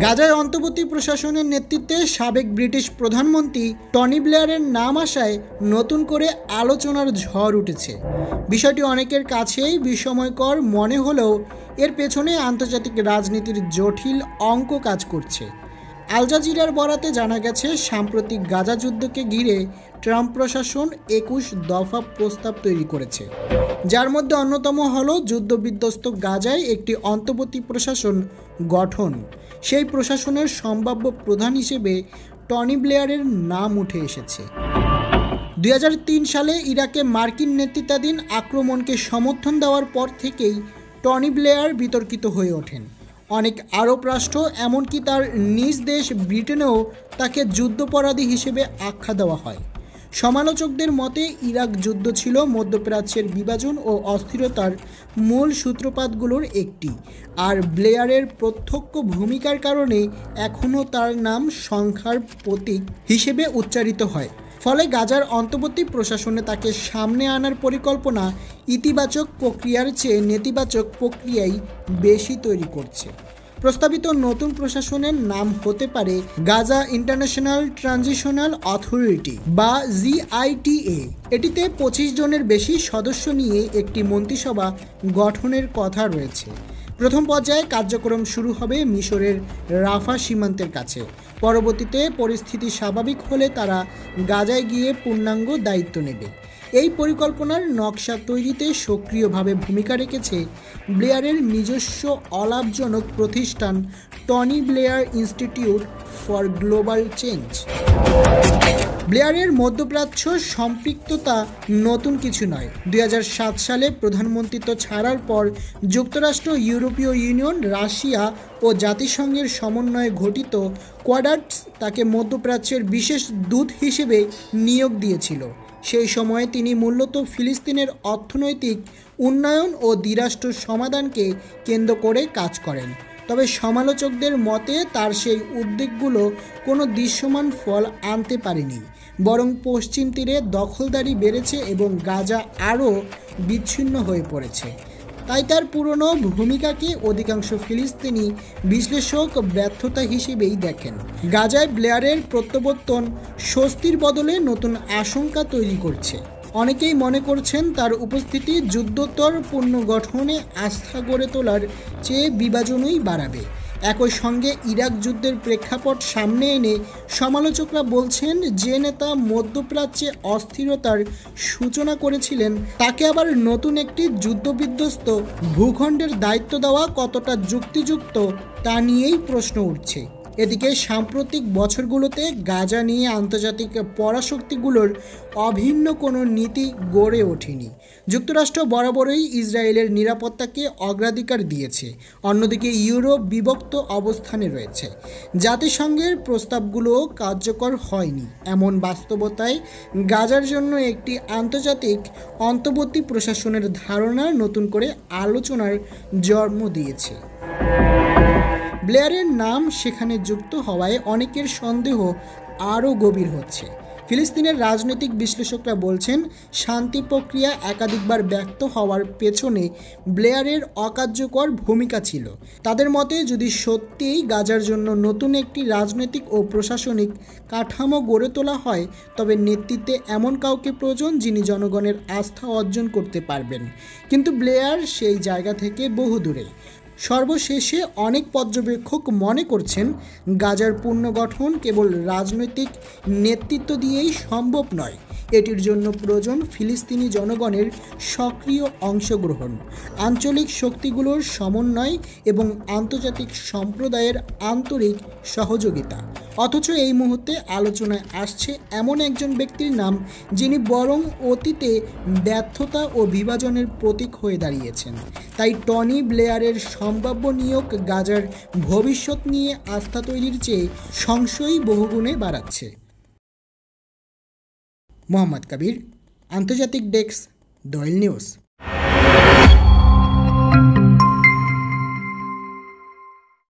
গাজায় অন্তর্বর্তী প্রশাসনের নেতৃত্বে সাবেক ব্রিটিশ প্রধানমন্ত্রী টনি ব্লেয়ারের নাম আসায় নতুন করে আলোচনার ঝড় উঠেছে। বিষয়টি অনেকের কাছেই বিস্ময়কর মনে হলেও এর পেছনে আন্তর্জাতিক রাজনীতির জটিল অঙ্ক কাজ করছে। আল জাজিরার বরাতে জানা গেছে, সাম্প্রতিক গাজা যুদ্ধকে ঘিরে ট্রাম্প প্রশাসন 21 দফা প্রস্তাব তৈরি করেছে, যার মধ্যে অন্যতম হল যুদ্ধবিধ্বস্ত গাজায় একটি অন্তর্বর্তী প্রশাসন গঠন। সেই প্রশাসনের সম্ভাব্য প্রধান হিসেবে টনি ব্লেয়ারের নাম উঠে এসেছে। 2003 সালে ইরাকে মার্কিন নেতৃত্বাধীন আক্রমণকে সমর্থন দেওয়ার পর থেকেই টনি ব্লেয়ার বিতর্কিত হয়ে ওঠেন। অনেক আরব রাষ্ট্র, এমনকি তার নিজ দেশ ব্রিটেনেও তাকে যুদ্ধাপরাধী হিসেবে আখ্যা দেওয়া হয়। সমালোচকদের মতে ইরাক যুদ্ধ ছিল মধ্যপ্রাচ্যের বিভাজন ও অস্থিরতার মূল সূত্রপাতগুলোর একটি, আর ব্লেয়ারের প্রত্যক্ষ ভূমিকার কারণে এখনও তার নাম সংখ্যার প্রতীক হিসেবে উচ্চারিত হয়। ফলে গাজার অন্তর্বর্তী প্রশাসনে তাকে সামনে আনার পরিকল্পনা ইতিবাচক প্রক্রিয়ার চেয়ে নেতিবাচক প্রক্রিয়াই বেশি তৈরি করছে। প্রস্তাবিত নতুন প্রশাসনের নাম হতে পারে গাজা ইন্টারন্যাশনাল ট্রানজিশনাল অথরিটি বা GITA। এটিতে 25 জনের বেশি সদস্য নিয়ে একটি মন্ত্রিসভা গঠনের কথা রয়েছে। প্রথম পর্যায়ে কার্যক্রম শুরু হবে মিশরের রাফা সীমান্তের কাছে। পরবর্তীতে পরিস্থিতি স্বাভাবিক হলে তারা গাজায় গিয়ে পূর্ণাঙ্গ দায়িত্ব নেবে। এই পরিকল্পনার নকশা তৈরিতে সক্রিয়ভাবে ভূমিকা রেখেছে ব্লেয়ারের নিজস্ব অলাভজনক প্রতিষ্ঠান Tony Blair institute for global change. ব্লেয়ারের মধ্যপ্রাচ্য সম্পৃক্ততা নতুন কিছু নয়। 2007 সালে প্রধানমন্ত্রিত্ব ছাড়ার পর যুক্তরাষ্ট্র, ইউরোপীয় ইউনিয়ন, রাশিয়া ও জাতিসংঘের সমন্বয়ে গঠিত কোয়াড্রাটস তাকে মধ্যপ্রাচ্যের বিশেষ দূত হিসেবে নিয়োগ দিয়েছিল। সেই সময়ে তিনি মূলত ফিলিস্তিনের অর্থনৈতিক উন্নয়ন ও দ্বিরাষ্ট্র সমাধানকে কেন্দ্র করে কাজ করেন। তবে সমালোচকদের মতে তার সেই উদ্যোগগুলো কোনো দৃশ্যমান ফল আনতে পারেনি, বরং পশ্চিম তীরে দখলদারি বেড়েছে এবং গাজা আরও বিচ্ছিন্ন হয়ে পড়েছে। তাই তার পুরনো ভূমিকাকে অধিকাংশ ফিলিস্তিনি বিশ্লেষক ব্যর্থতা হিসেবেই দেখেন। গাজায় ব্লেয়ারের প্রত্যাবর্তন স্বস্তির বদলে নতুন আশঙ্কা তৈরি করছে। অনেকেই মনে করছেন তার উপস্থিতি যুদ্ধোত্তর পুনর্গঠনে আস্থা গড়ে তোলার চেয়ে বিভাজনই বাড়াবে। একই সঙ্গে ইরাক যুদ্ধের প্রেক্ষাপট সামনে এনে সমালোচকরা বলছেন, যে নেতা মধ্যপ্রাচ্যে অস্থিরতার সূচনা করেছিলেন তাকে আবার নতুন একটি যুদ্ধবিধ্বস্ত ভূখণ্ডের দায়িত্ব দেওয়া কতটা যুক্তিযুক্ত তা নিয়েই প্রশ্ন উঠছে। এদিকে সাম্প্রতিক বছরগুলোতে গাজা নিয়ে আন্তর্জাতিক পরাশক্তিগুলোর অভিন্ন কোনো নীতি গড়ে ওঠেনি। যুক্তরাষ্ট্র বরাবরই ইসরায়েলের নিরাপত্তাকে অগ্রাধিকার দিয়েছে, অন্যদিকে ইউরোপ বিভক্ত অবস্থানে রয়েছে। জাতিসংঘের প্রস্তাবগুলোও কার্যকর হয়নি। এমন বাস্তবতায় গাজার জন্য একটি আন্তর্জাতিক অন্তর্বর্তী প্রশাসনের ধারণা নতুন করে আলোচনার জন্ম দিয়েছে। ব্লেয়ারের নাম সেখানে যুক্ত হওয়ায় অনেকের সন্দেহ আরও গভীর হচ্ছে। ফিলিস্তিনের রাজনৈতিক বিশ্লেষকরা বলছেন, শান্তি প্রক্রিয়া একাধিকবার ব্যর্থ হওয়ার পেছনে ব্লেয়ারের অকার্যকর ভূমিকা ছিল। তাদের মতে, যদি সত্যিই গাজার জন্য নতুন একটি রাজনৈতিক ও প্রশাসনিক কাঠামো গড়ে তোলা হয়, তবে নেতৃত্বে এমন কাউকে প্রয়োজন যিনি জনগণের আস্থা অর্জন করতে পারবেন। কিন্তু ব্লেয়ার সেই জায়গা থেকে বহু দূরে। সর্বশেষে অনেক পর্যবেক্ষক মনে করছেন, গাজার পুনর্গঠন কেবল রাজনৈতিক নেতৃত্ব দিয়েই সম্ভব নয়। এটির জন্য প্রয়োজন ফিলিস্তিনি জনগণের সক্রিয় অংশগ্রহণ, আঞ্চলিক শক্তিগুলোর সমন্বয় এবং আন্তর্জাতিক সম্প্রদায়ের আন্তরিক সহযোগিতা। অথচ এই মুহূর্তে আলোচনায় আসছে এমন একজন ব্যক্তির নাম, যিনি বরং অতীতে ব্যর্থতা ও বিভাজনের প্রতীক হয়ে দাঁড়িয়েছেন। তাই টনি ব্লেয়ারের সম্ভাব্য নিয়োগ গাজার ভবিষ্যৎ নিয়ে আস্থা তৈরির চেয়ে সংশয় বহুগুণে বাড়াচ্ছে। মোহাম্মদ কবির, আন্তর্জাতিক ডেস্ক, দোয়েল নিউজ।